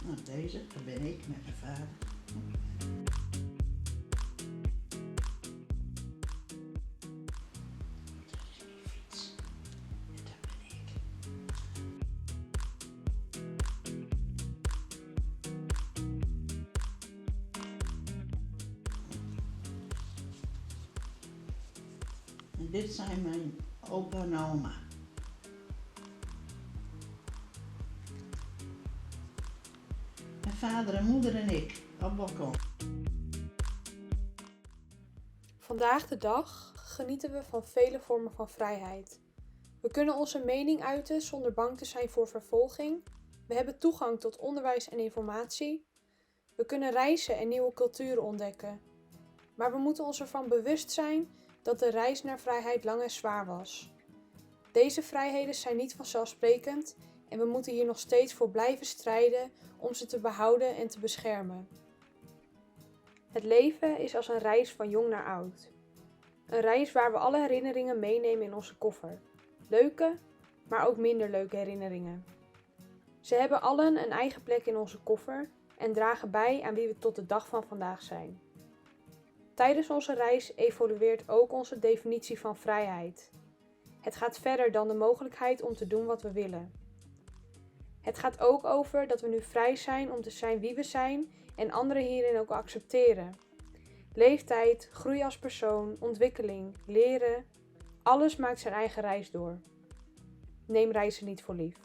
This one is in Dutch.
Nou, deze, dat ben ik met mijn vader. Fiets. Dat ben ik. En dit zijn mijn opa en oma. Mijn vader en moeder en ik op het balkon. Vandaag de dag genieten we van vele vormen van vrijheid. We kunnen onze mening uiten zonder bang te zijn voor vervolging. We hebben toegang tot onderwijs en informatie. We kunnen reizen en nieuwe culturen ontdekken. Maar we moeten ons ervan bewust zijn dat de reis naar vrijheid lang en zwaar was. Deze vrijheden zijn niet vanzelfsprekend en we moeten hier nog steeds voor blijven strijden om ze te behouden en te beschermen. Het leven is als een reis van jong naar oud. Een reis waar we alle herinneringen meenemen in onze koffer. Leuke, maar ook minder leuke herinneringen. Ze hebben allen een eigen plek in onze koffer en dragen bij aan wie we tot de dag van vandaag zijn. Tijdens onze reis evolueert ook onze definitie van vrijheid. Het gaat verder dan de mogelijkheid om te doen wat we willen. Het gaat ook over dat we nu vrij zijn om te zijn wie we zijn en anderen hierin ook accepteren. Leeftijd, groei als persoon, ontwikkeling, leren, alles maakt zijn eigen reis door. Neem reizen niet voor lief.